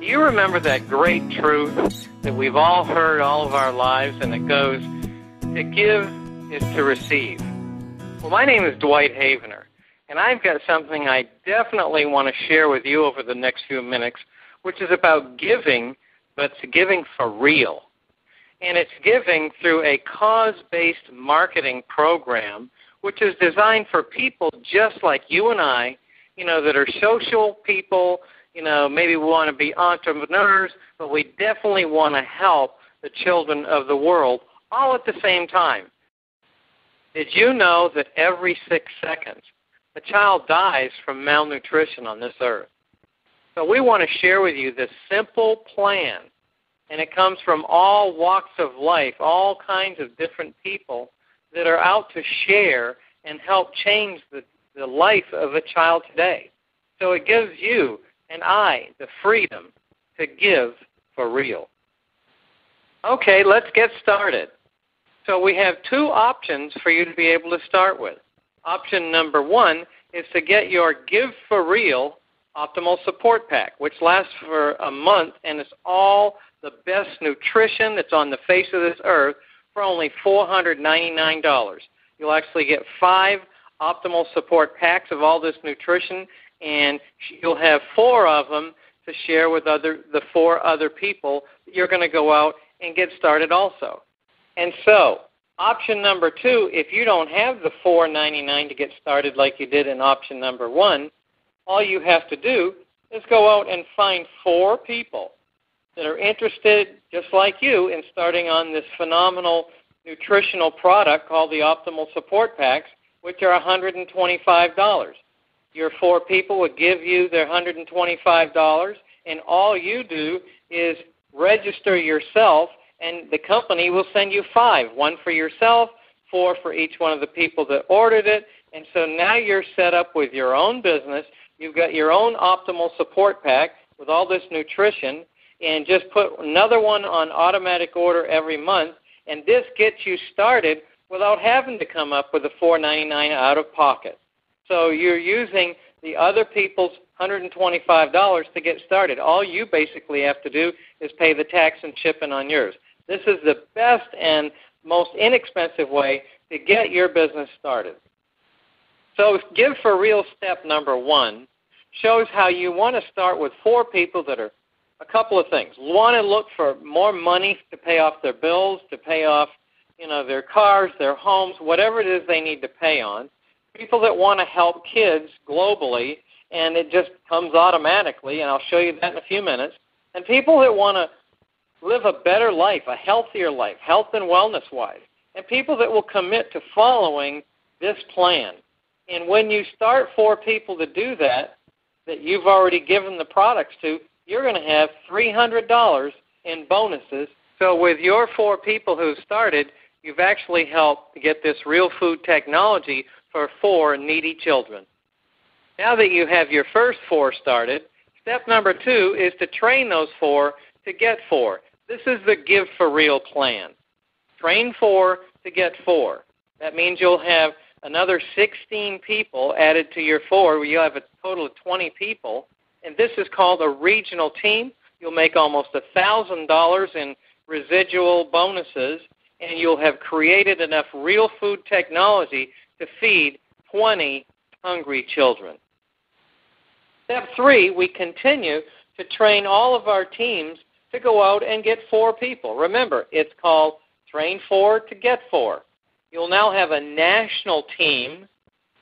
you remember that great truth that we've all heard all of our lives, and it goes, to give is to receive? Well, my name is Dwight Havener, and I've got something I definitely want to share with you over the next few minutes, which is about giving, but it's giving for real. And it's giving through a cause-based marketing program, which is designed for people just like you and I, that are social people. Maybe we want to be entrepreneurs, but we definitely want to help the children of the world all at the same time. Did you know that every 6 seconds a child dies from malnutrition on this earth? So we want to share with you this simple plan, and it comes from all walks of life, all kinds of different people that are out to share and help change the life of a child today. So it gives you and I the freedom to give for real. Okay, let's get started. So we have 2 options for you to be able to start with. Option number 1 is to get your Give for Real Optimal Support Pack, which lasts for a month, and it's all the best nutrition that's on the face of this earth for only $499. You'll actually get 5 optimal support packs of all this nutrition, and you'll have 4 of them to share with the 4 other people that you're going to go out and get started also. And so, option number 2, if you don't have the $4.99 to get started like you did in option number 1, all you have to do is go out and find 4 people that are interested, just like you, in starting on this phenomenal nutritional product called the Optimal Support Packs, which are $125. Your 4 people will give you their $125, and all you do is register yourself, and the company will send you 5, 1 for yourself, 4 for each one of the people that ordered it. And so now you're set up with your own business. You've got your own optimal support pack with all this nutrition, and just put another one on automatic order every month, and this gets you started without having to come up with the $4.99 out of pocket. So you're using the other people's $125 to get started. All you basically have to do is pay the tax and shipping on yours. This is the best and most inexpensive way to get your business started. So Give for Real step number 1 shows how you want to start with 4 people that are a couple of things. Want to look for more money to pay off their bills, to pay off their cars, their homes, whatever it is they need to pay on. People that want to help kids globally, and it just comes automatically, and I'll show you that in a few minutes. And people that want to live a better life, a healthier life, health and wellness-wise. And people that will commit to following this plan. And when you start 4 people to do that you've already given the products to, you're going to have $300 in bonuses. So with your 4 people who started, you've actually helped to get this real food technology for 4 needy children. Now that you have your first 4 started, step number 2 is to train those 4 to get 4. This is the Give for Real plan. Train 4 to get 4. That means you'll have another 16 people added to your 4, where you'll have a total of 20 people. And this is called a regional team. You'll make almost $1,000 in residual bonuses, and you'll have created enough real food technology to feed 20 hungry children. Step 3, we continue to train all of our teams to go out and get 4 people. Remember, it's called Train 4 to Get 4. You'll now have a national team,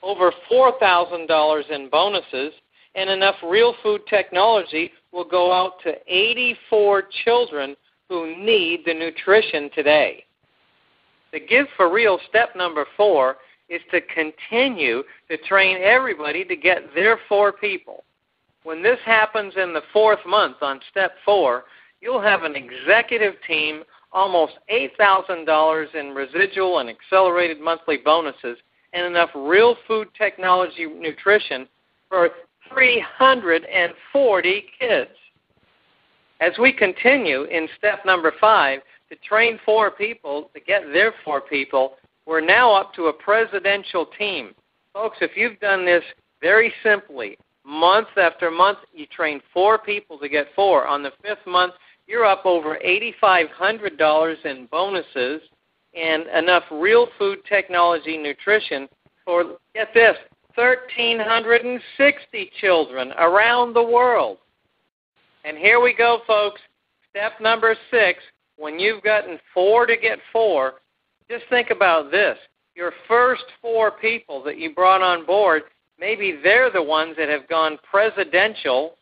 over $4,000 in bonuses, and enough real food technology will go out to 84 children who need the nutrition today. The Give for Real step number 4 is to continue to train everybody to get their 4 people. When this happens in the 4th month on step 4, you'll have an executive team, almost $8,000 in residual and accelerated monthly bonuses, and enough real food technology nutrition for 340 kids. As we continue in step number 5 to train 4 people to get their 4 people, we're now up to a presidential team. Folks, if you've done this very simply, month after month. You train 4 people to get 4. On the 5th month, you're up over $8,500 in bonuses and enough real food technology nutrition for, get this, 1,360 children around the world. And here we go, folks. Step number 6, when you've gotten 4 to get 4, just think about this. Your first 4 people that you brought on board, maybe they're the ones that have gone presidential,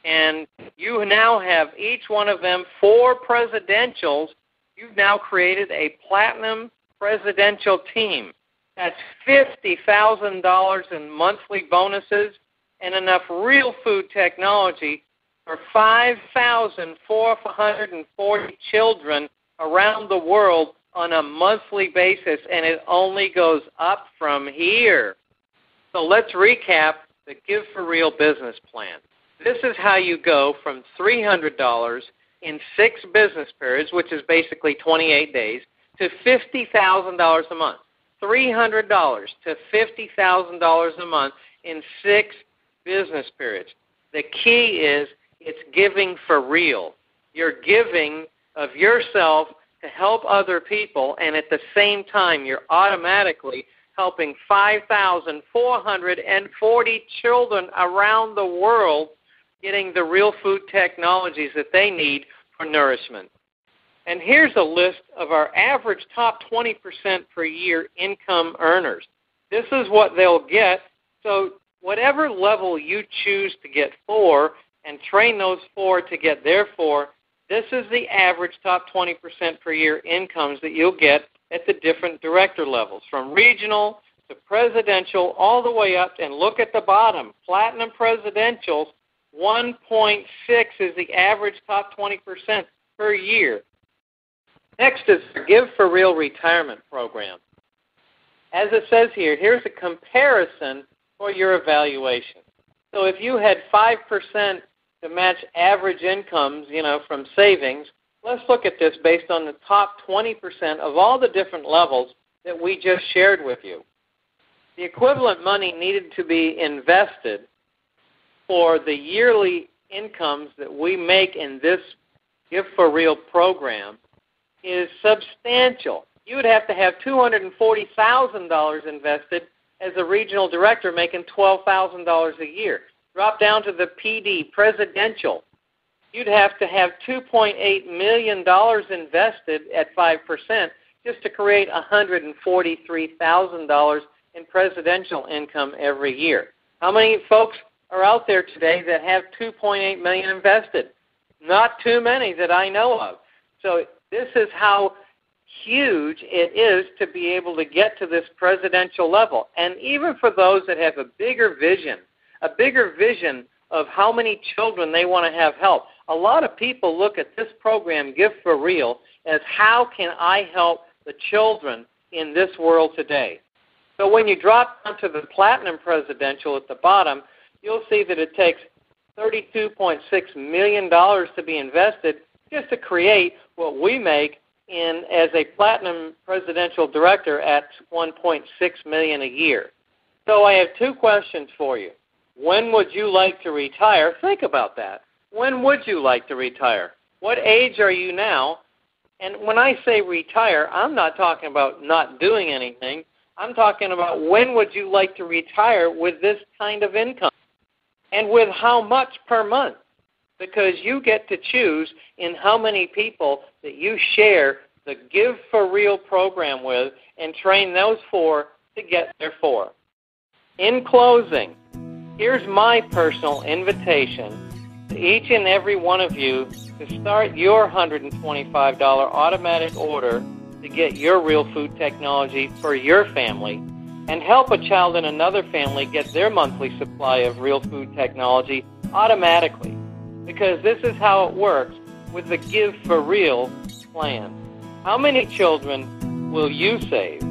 and you now have each one of them 4 presidentials. You've now created a platinum presidential team. That's $50,000 in monthly bonuses and enough real food technology for 5,440 children around the world on a monthly basis, and it only goes up from here. So let's recap the Give for Real business plan. This is how you go from $300 in 6 business periods, which is basically 28 days, to $50,000 a month. $300 to $50,000 a month in 6 business periods. The key is it's giving for real. You're giving of yourself to help other people, and at the same time, you're automatically helping 5,440 children around the world getting the real food technologies that they need for nourishment. And here's a list of our average top 20% per year income earners. This is what they'll get. So whatever level you choose to get 4 and train those 4 to get their 4, this is the average top 20% per year incomes that you'll get at the different director levels, from regional to presidential all the way up. And look at the bottom, platinum presidentials, 1.6 is the average top 20% per year. Next is the Give for Real retirement program. As it says here, here's a comparison for your evaluation. So if you had 5% to match average incomes, from savings, let's look at this based on the top 20% of all the different levels that we just shared with you. The equivalent money needed to be invested for the yearly incomes that we make in this Give for Real program is substantial. You would have to have $240,000 invested as a regional director making $12,000 a year. Drop down to the PD, presidential. You'd have to have $2.8 million invested at 5% just to create $143,000 in presidential income every year. How many folks are out there today that have $2.8 million invested? Not too many that I know of. So this is how huge it is to be able to get to this presidential level. And even for those that have a bigger vision of how many children they want to have help, a lot of people look at this program, Give for Real, as how can I help the children in this world today? So when you drop down to the platinum presidential at the bottom, you'll see that it takes $32.6 million to be invested just to create what we make as a platinum presidential director at $1.6 million a year. So I have 2 questions for you. When would you like to retire? Think about that. When would you like to retire? What age are you now? And when I say retire, I'm not talking about not doing anything. I'm talking about when would you like to retire with this kind of income? And with how much per month? Because you get to choose in how many people that you share the Give for Real program with and train those 4 to get their 4. In closing, here's my personal invitation to each and every one of you to start your $125 automatic order to get your real food technology for your family and help a child in another family get their monthly supply of real food technology automatically. Because this is how it works with the Give for Real plan. How many children will you save